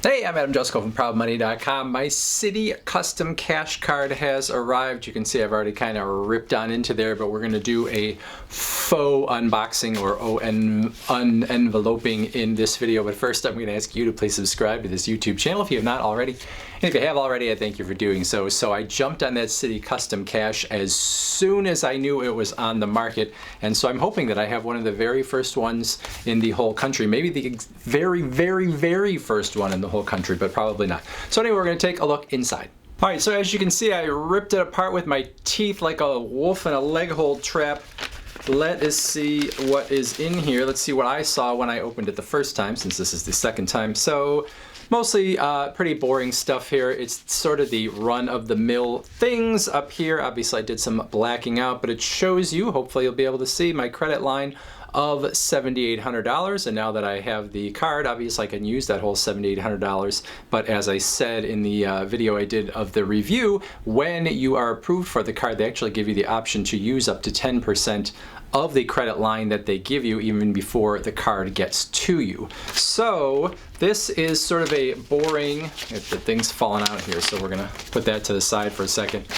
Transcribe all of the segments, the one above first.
Hey, I'm Jusko from ProudMoney.com. My Citi custom cash card has arrived. You can see I've already kind of ripped on into there, but we're going to do a faux unboxing or unenveloping in this video. But first, I'm going to ask you to please subscribe to this YouTube channel if you have not already. And if you have already, I thank you for doing so. So I jumped on that Citi custom cash as soon as I knew it was on the market. And so I'm hoping that I have one of the very first ones in the whole country. Maybe the very first one in the whole country, but probably not. So anyway, we're going to take a look inside. All right, so as you can see, I ripped it apart with my teeth like a wolf in a leg hold trap. Let us see what is in here. Let's see what I saw when I opened it the first time, since this is the second time. So mostly pretty boring stuff here. It's sort of the run-of-the-mill things up here. Obviously, I did some blacking out, but it shows you, hopefully you'll be able to see, my credit line of $7,800, and now that I have the card, obviously I can use that whole $7,800, but as I said in the video I did of the review, when you are approved for the card, they actually give you the option to use up to 10% of the credit line that they give you even before the card gets to you. So this is sort of a boring, the thing's falling out here, so we're gonna put that to the side for a second.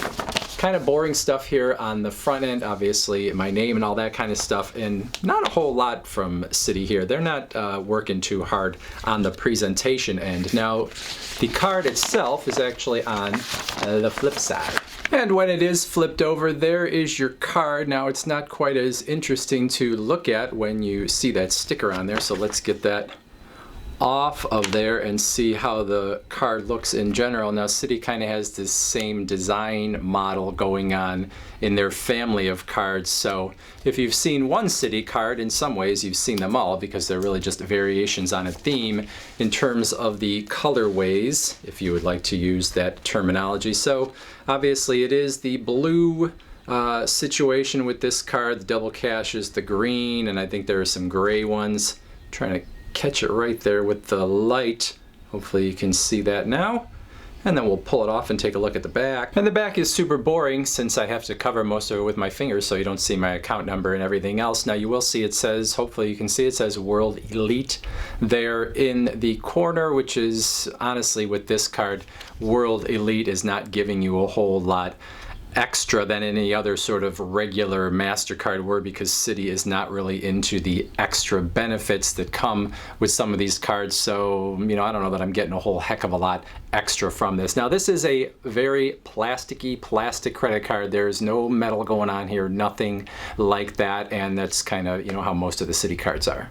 Kind of boring stuff here on the front end, obviously my name and all that kind of stuff, and not a whole lot from Citi here. They're not working too hard on the presentation end. Now the card itself is actually on the flip side. And when it is flipped over, there is your card. Now it's not quite as interesting to look at when you see that sticker on there, so let's get that off of there and see how the card looks in general. Now Citi kind of has this same design model going on in their family of cards, so if you've seen one Citi card, in some ways you've seen them all because they're really just variations on a theme in terms of the colorways, if you would like to use that terminology. So obviously it is the blue situation with this card. The double cash is the green, and I think there are some gray ones. I'm trying to catch it right there with the light. Hopefully you can see that now. And then we'll pull it off and take a look at the back. And the back is super boring since I have to cover most of it with my fingers so you don't see my account number and everything else. Now you will see it says, hopefully you can see it says World Elite there in the corner, which is honestly with this card, World Elite is not giving you a whole lot extra than any other sort of regular MasterCard were, because Citi is not really into the extra benefits that come with some of these cards. So, you know, I don't know that I'm getting a whole heck of a lot extra from this. Now this is a very plastic credit card. There's no metal going on here, nothing like that, and that's kind of, you know, how most of the Citi cards are.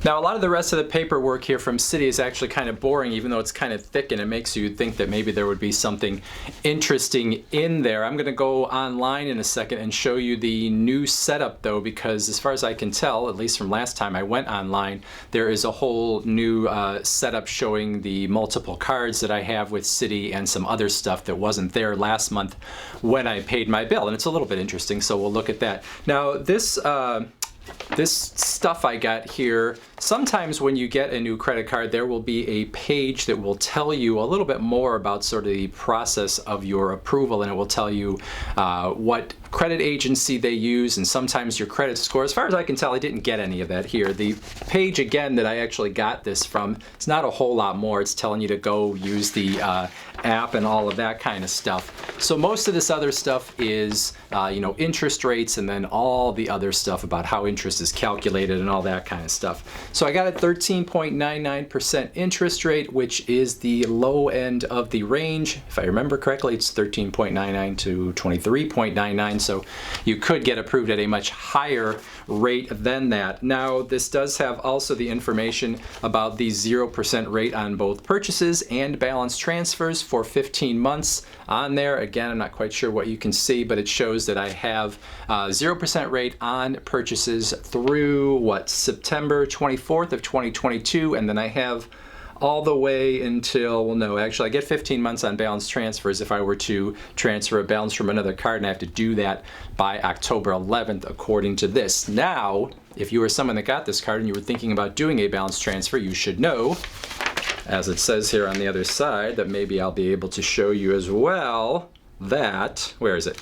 Now a lot of the rest of the paperwork here from Citi is actually kind of boring, even though it's kind of thick, and it makes you think that maybe there would be something interesting in there. I'm going to go online in a second and show you the new setup though, because as far as I can tell, at least from last time I went online, there is a whole new setup showing the multiple cards that I have with Citi and some other stuff that wasn't there last month when I paid my bill, and it's a little bit interesting, so we'll look at that. Now this stuff I got here, sometimes when you get a new credit card, there will be a page that will tell you a little bit more about sort of the process of your approval, and it will tell you what credit agency they use and sometimes your credit score. As far as I can tell, I didn't get any of that here. The page, again, that I actually got this from, it's not a whole lot more. It's telling you to go use the app and all of that kind of stuff. So most of this other stuff is, you know, interest rates, and then all the other stuff about how interest is calculated and all that kind of stuff. So I got a 13.99% interest rate, which is the low end of the range. If I remember correctly, it's 13.99 to 23.99, so you could get approved at a much higher rate than that. Now this does have also the information about the 0% rate on both purchases and balance transfers for 15 months on there. Again, I'm not quite sure what you can see, but it shows that I have 0% rate on purchases through what, September 24th of 2022, and then I have all the way until, well no, actually I get 15 months on balance transfers if I were to transfer a balance from another card, and I have to do that by October 11th according to this. Now, if you were someone that got this card and you were thinking about doing a balance transfer, you should know, as it says here on the other side, that maybe I'll be able to show you as well, that, where is it?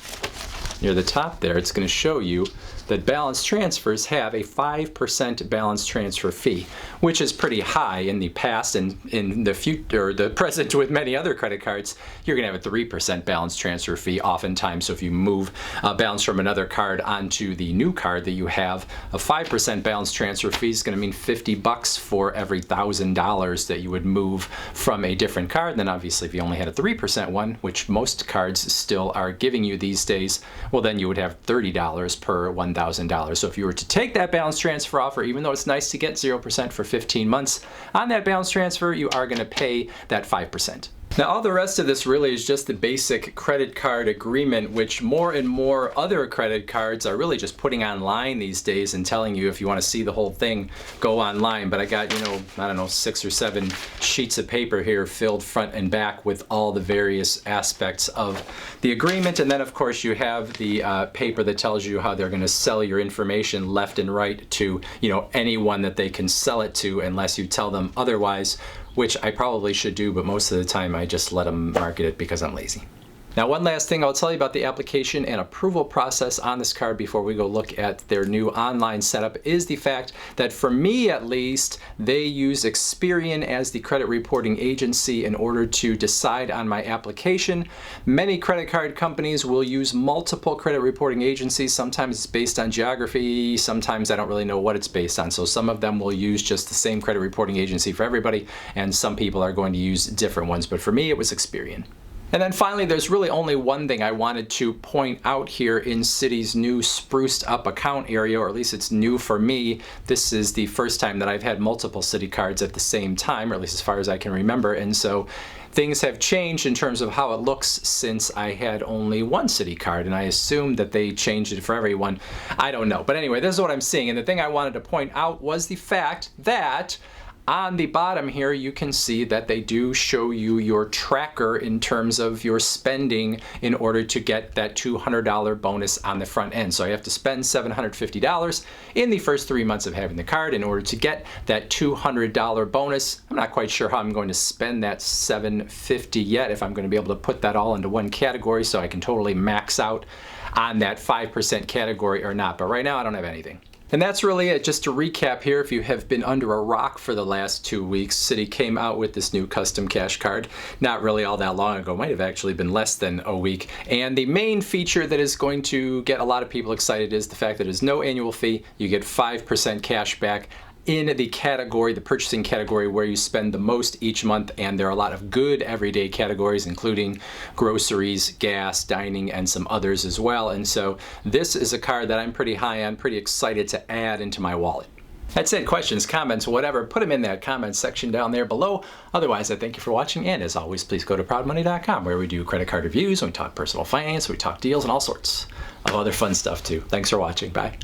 Near the top there, it's going to show you that balance transfers have a 5% balance transfer fee, which is pretty high. In the past and in the future, or the present with many other credit cards, you're gonna have a 3% balance transfer fee oftentimes. So if you move balance from another card onto the new card that you have, a 5% balance transfer fee is gonna mean $50 for every $1,000 that you would move from a different card. And then obviously if you only had a 3% one, which most cards still are giving you these days, well then you would have $30 per $1,000. So if you were to take that balance transfer offer, even though it's nice to get 0% for 15 months, on that balance transfer you are going to pay that 5%. Now all the rest of this really is just the basic credit card agreement, which more and more other credit cards are really just putting online these days and telling you if you want to see the whole thing, go online. But I got, I don't know, 6 or 7 sheets of paper here filled front and back with all the various aspects of the agreement. And then of course you have the paper that tells you how they're going to sell your information left and right to, anyone that they can sell it to unless you tell them otherwise, which I probably should do, but most of the time I just let them market it because I'm lazy. Now one last thing I'll tell you about the application and approval process on this card before we go look at their new online setup is the fact that for me at least, they use Experian as the credit reporting agency in order to decide on my application. Many credit card companies will use multiple credit reporting agencies. Sometimes it's based on geography, sometimes I don't really know what it's based on. So some of them will use just the same credit reporting agency for everybody, and some people are going to use different ones. But for me, it was Experian. And then finally, there's really only one thing I wanted to point out here in Citi's new spruced up account area, or at least it's new for me. This is the first time that I've had multiple Citi cards at the same time, or at least as far as I can remember. And so things have changed in terms of how it looks since I had only one Citi card, and I assume that they changed it for everyone. I don't know. But anyway, this is what I'm seeing. And the thing I wanted to point out was the fact that on the bottom here, you can see that they do show you your tracker in terms of your spending in order to get that $200 bonus on the front end. So I have to spend $750 in the first 3 months of having the card in order to get that $200 bonus. I'm not quite sure how I'm going to spend that $750 yet, if I'm going to be able to put that all into one category so I can totally max out on that 5% category or not. But right now I don't have anything. And that's really it. Just to recap here, if you have been under a rock for the last 2 weeks, Citi came out with this new custom cash card not really all that long ago, might have actually been less than a week. And the main feature that is going to get a lot of people excited is the fact that there's no annual fee. You get 5% cash back in the category, the purchasing category, where you spend the most each month. And there are a lot of good everyday categories, including groceries, gas, dining, and some others as well. And so this is a card that I'm pretty high on, pretty excited to add into my wallet. That's it. Questions, comments, whatever, put them in that comments section down there below. Otherwise, I thank you for watching. And as always, please go to proudmoney.com, where we do credit card reviews, and we talk personal finance, we talk deals, and all sorts of other fun stuff too. Thanks for watching. Bye.